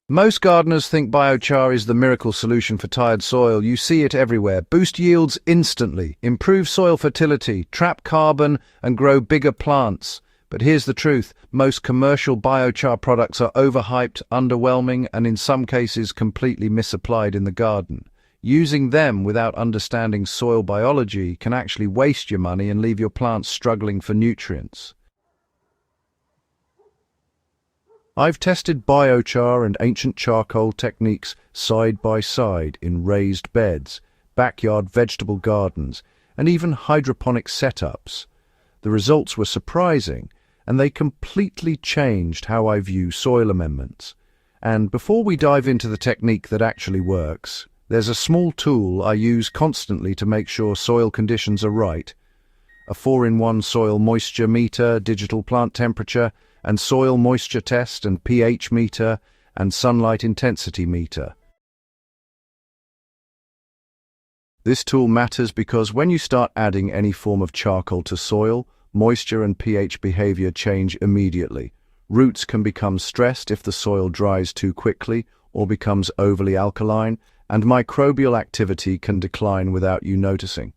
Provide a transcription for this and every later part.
Most gardeners think biochar is the miracle solution for tired soil. You see it everywhere. Boost yields instantly, improve soil fertility, trap carbon, and grow bigger plants. But here's the truth. Most commercial biochar products are overhyped, underwhelming, and in some cases completely misapplied in the garden. Using them without understanding soil biology can actually waste your money and leave your plants struggling for nutrients. I've tested biochar and ancient charcoal techniques side by side in raised beds, backyard vegetable gardens, and even hydroponic setups. The results were surprising, and they completely changed how I view soil amendments. And before we dive into the technique that actually works, there's a small tool I use constantly to make sure soil conditions are right. A 4-in-1 soil moisture meter, digital plant temperature, and soil moisture test and pH meter and sunlight intensity meter. This tool matters because when you start adding any form of charcoal to soil, moisture and pH behavior change immediately. Roots can become stressed if the soil dries too quickly or becomes overly alkaline, and microbial activity can decline without you noticing.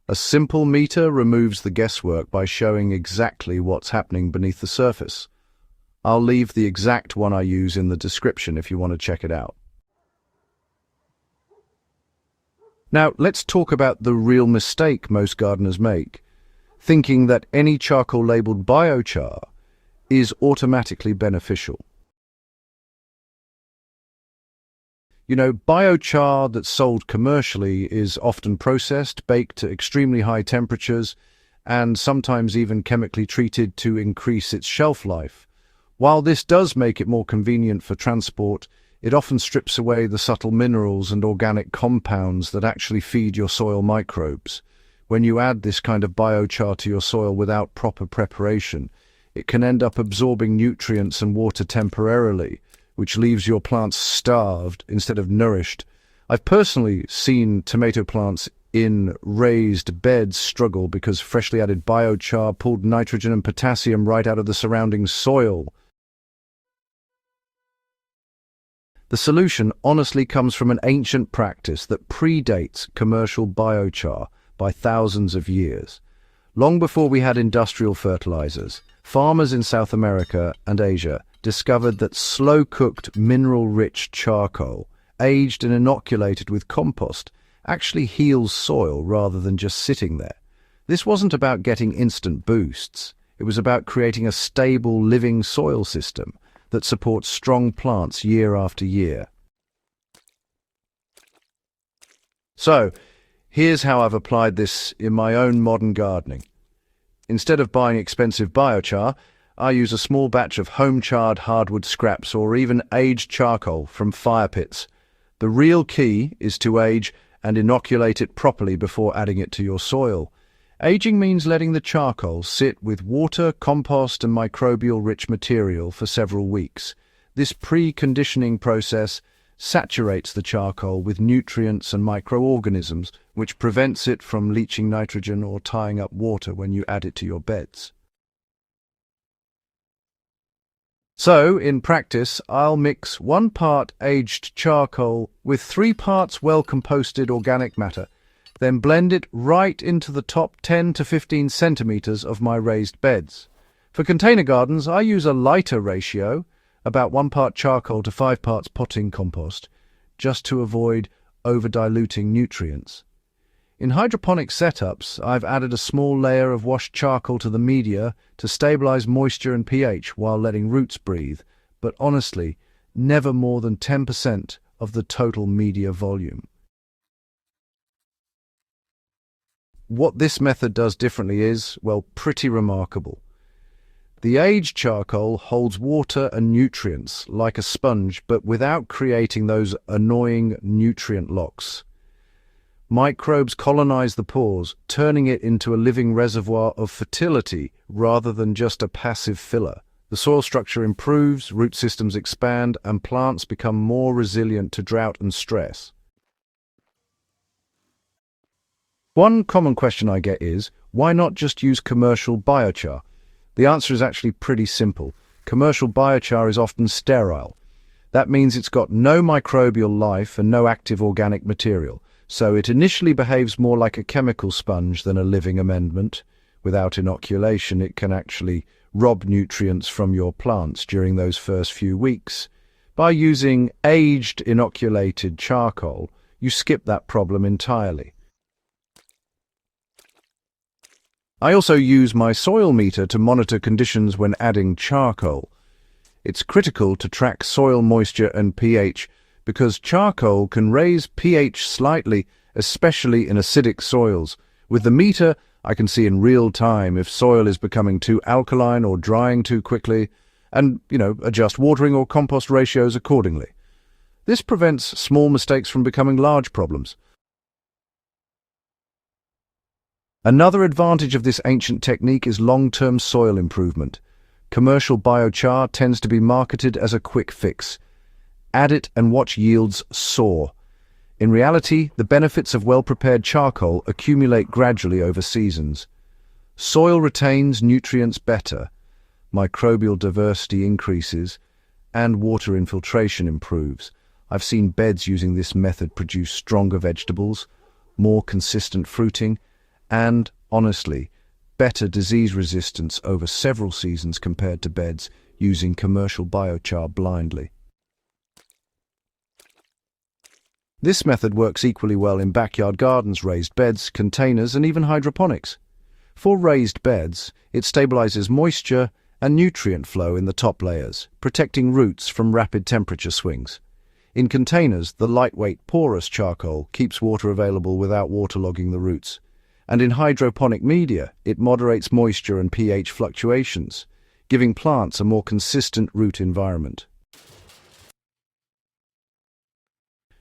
A simple meter removes the guesswork by showing exactly what's happening beneath the surface. I'll leave the exact one I use in the description if you want to check it out. Now, let's talk about the real mistake most gardeners make, thinking that any charcoal labeled biochar is automatically beneficial. You know, biochar that's sold commercially is often processed, baked to extremely high temperatures, and sometimes even chemically treated to increase its shelf life. While this does make it more convenient for transport, it often strips away the subtle minerals and organic compounds that actually feed your soil microbes. When you add this kind of biochar to your soil without proper preparation, it can end up absorbing nutrients and water temporarily, which leaves your plants starved instead of nourished. I've personally seen tomato plants in raised beds struggle because freshly added biochar pulled nitrogen and potassium right out of the surrounding soil. The solution honestly comes from an ancient practice that predates commercial biochar by thousands of years. Long before we had industrial fertilizers, farmers in South America and Asia discovered that slow-cooked, mineral-rich charcoal, aged and inoculated with compost, actually heals soil rather than just sitting there. This wasn't about getting instant boosts. It was about creating a stable, living soil system that supports strong plants year after year. So, here's how I've applied this in my own modern gardening. Instead of buying expensive biochar, I use a small batch of home-charred hardwood scraps or even aged charcoal from fire pits. The real key is to age and inoculate it properly before adding it to your soil. Aging means letting the charcoal sit with water, compost, and microbial-rich material for several weeks. This pre-conditioning process saturates the charcoal with nutrients and microorganisms, which prevents it from leaching nitrogen or tying up water when you add it to your beds. So, in practice, I'll mix 1 part aged charcoal with 3 parts well-composted organic matter, then blend it right into the top 10 to 15 centimeters of my raised beds. For container gardens, I use a lighter ratio, about 1 part charcoal to 5 parts potting compost, just to avoid over-diluting nutrients. In hydroponic setups, I've added a small layer of washed charcoal to the media to stabilize moisture and pH while letting roots breathe, but honestly, never more than 10% of the total media volume. What this method does differently is, well, pretty remarkable. The aged charcoal holds water and nutrients like a sponge, but without creating those annoying nutrient locks. Microbes colonize the pores, turning it into a living reservoir of fertility rather than just a passive filler. The soil structure improves, root systems expand, and plants become more resilient to drought and stress. One common question I get is, why not just use commercial biochar? The answer is actually pretty simple. Commercial biochar is often sterile. That means it's got no microbial life and no active organic material, so it initially behaves more like a chemical sponge than a living amendment. Without inoculation, it can actually rob nutrients from your plants during those first few weeks. By using aged inoculated charcoal, you skip that problem entirely. I also use my soil meter to monitor conditions when adding charcoal. It's critical to track soil moisture and pH because charcoal can raise pH slightly, especially in acidic soils. With the meter, I can see in real time if soil is becoming too alkaline or drying too quickly, and, adjust watering or compost ratios accordingly. This prevents small mistakes from becoming large problems. Another advantage of this ancient technique is long-term soil improvement. Commercial biochar tends to be marketed as a quick fix. Add it and watch yields soar. In reality, the benefits of well-prepared charcoal accumulate gradually over seasons. Soil retains nutrients better, microbial diversity increases, and water infiltration improves. I've seen beds using this method produce stronger vegetables, more consistent fruiting, and, honestly, better disease resistance over several seasons compared to beds using commercial biochar blindly. This method works equally well in backyard gardens, raised beds, containers, and even hydroponics. For raised beds, it stabilizes moisture and nutrient flow in the top layers, protecting roots from rapid temperature swings. In containers, the lightweight, porous charcoal keeps water available without waterlogging the roots. And in hydroponic media, it moderates moisture and pH fluctuations, giving plants a more consistent root environment.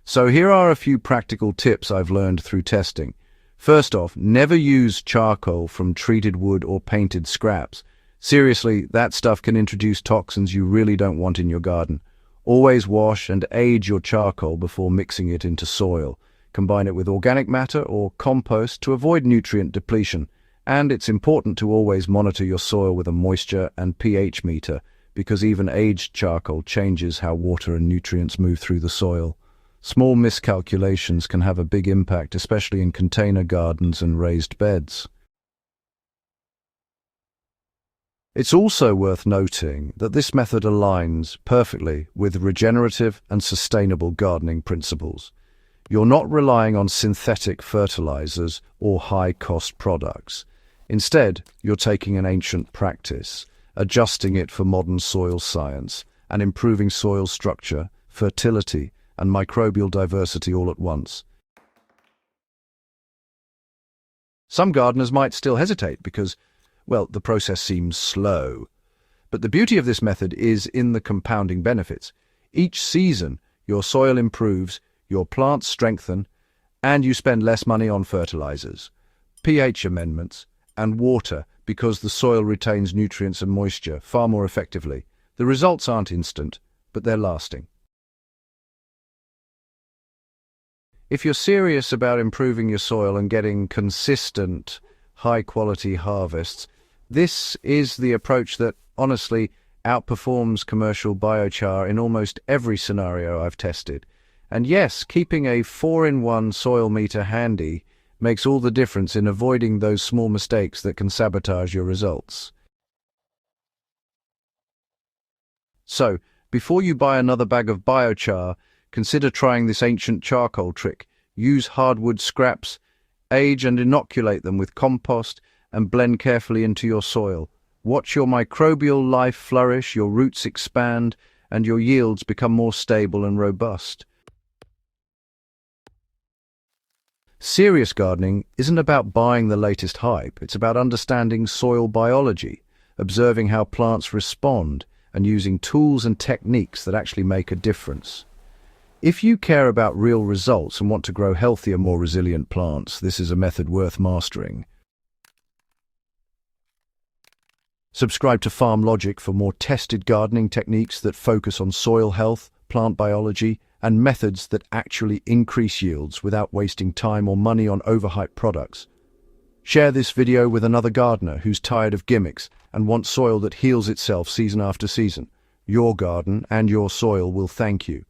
So here are a few practical tips I've learned through testing. First off, never use charcoal from treated wood or painted scraps. Seriously, that stuff can introduce toxins you really don't want in your garden. Always wash and age your charcoal before mixing it into soil. Combine it with organic matter or compost to avoid nutrient depletion. And it's important to always monitor your soil with a moisture and pH meter, because even aged charcoal changes how water and nutrients move through the soil. Small miscalculations can have a big impact, especially in container gardens and raised beds. It's also worth noting that this method aligns perfectly with regenerative and sustainable gardening principles. You're not relying on synthetic fertilizers or high-cost products. Instead, you're taking an ancient practice, adjusting it for modern soil science, and improving soil structure, fertility, and microbial diversity all at once. Some gardeners might still hesitate because, the process seems slow. But the beauty of this method is in the compounding benefits. Each season, your soil improves, your plants strengthen, and you spend less money on fertilizers, pH amendments, and water because the soil retains nutrients and moisture far more effectively. The results aren't instant, but they're lasting. If you're serious about improving your soil and getting consistent, high-quality harvests, this is the approach that, honestly, outperforms commercial biochar in almost every scenario I've tested. And yes, keeping a 4-in-1 soil meter handy makes all the difference in avoiding those small mistakes that can sabotage your results. So, before you buy another bag of biochar, consider trying this ancient charcoal trick. Use hardwood scraps, age and inoculate them with compost, and blend carefully into your soil. Watch your microbial life flourish, your roots expand, and your yields become more stable and robust. Serious gardening isn't about buying the latest hype. It's about understanding soil biology, observing how plants respond, and using tools and techniques that actually make a difference. If you care about real results and want to grow healthier, more resilient plants, this is a method worth mastering. Subscribe to Farm Logic for more tested gardening techniques that focus on soil health, plant biology, and methods that actually increase yields without wasting time or money on overhyped products. Share this video with another gardener who's tired of gimmicks and wants soil that heals itself season after season. your garden and your soil will thank you.